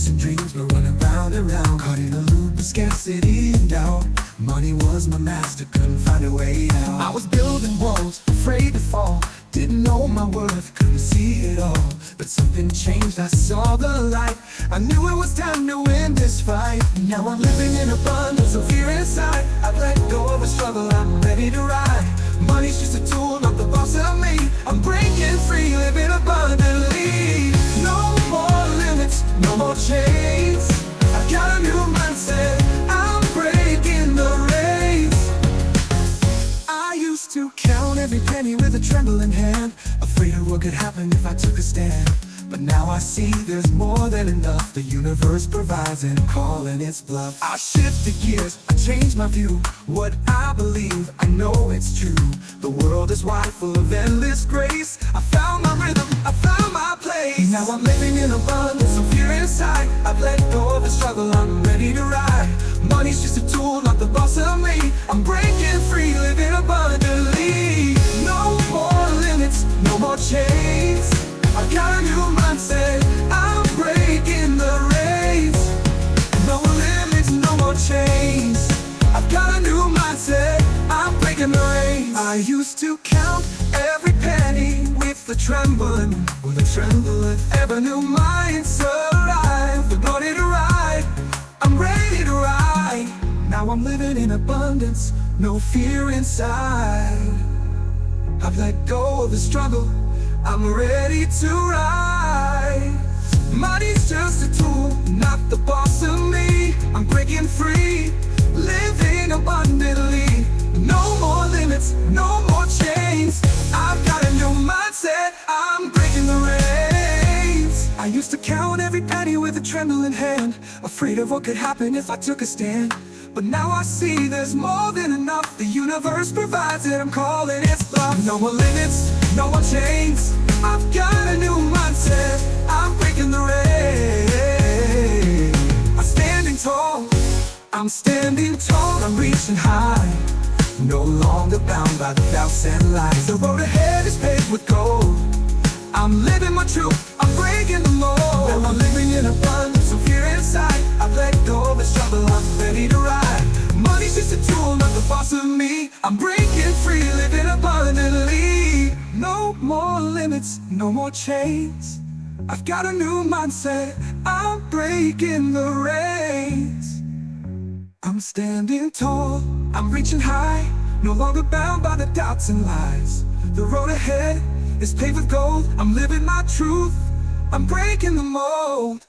chasing dreams, but running round and round, caught in a loop of scarcity and doubt. Money was my master, couldn't find a way out. I was building walls, afraid to fall, didn't know my worth, couldn't see it all. But something changed, I saw the light, I knew it was time to win this fight. Now I'm living in abundance, of fear inside. I've let go of the struggle, I'm ready to ride. Money's just a tool, not the boss of me. I'm breaking free, living abundantly. No more limits, no more chains. I've got a new mindset, I'm breaking the race. I used to count every penny with a trembling hand, afraid of what could happen if I took a stand. But now I see there's more than enough. The universe provides and I'm calling its bluff. I shifted gears, I changed my view. What I believe, I know it's true. The world is wide, full of endless grace. I found my rhythm, I found my place. Now I'm living in abundance, of fear inside. I've let go of the struggle, I'm ready to ride. Money's just a tool, not the boss of me. I'm breaking free, living abundantly. No more limits, no more chains. I've got a new mindset, I'm breaking the race. No limits, no more chains. I've got a new mindset, I'm breaking the race. I used to count every penny with a trembling, ever new minds alive. The body to ride, I'm ready to ride. Now I'm living in abundance, no fear inside. I've let go of the struggle, I'm ready to ride. Money's just a tool, not the boss of me. I'm breaking free, living abundantly. No more limits, no more chains. I've got a new mindset, I'm breaking the reins. I used to count every penny with a trembling hand, afraid of what could happen if I took a stand. But now I see there's more than enough. The universe provides it, I'm calling its bluff. No more limits, no more chains. I've got a new mindset, I'm breaking the race. I'm standing tall, I'm standing tall, I'm reaching high. No longer bound by the doubts and lies. The road ahead is paved with gold. I'm living my truth, I'm breaking the mold. Now I'm living in abundance, so fear inside. I've let go of the struggle, I'm ready to ride. Money's just a tool, not the boss of me. I'm breaking free, living abundantly. No more limits, no more chains. I've got a new mindset, I'm breaking the race. I'm standing tall, I'm reaching high. No longer bound by the doubts and lies. The road ahead is paved with gold. I'm living my truth, I'm breaking the mold.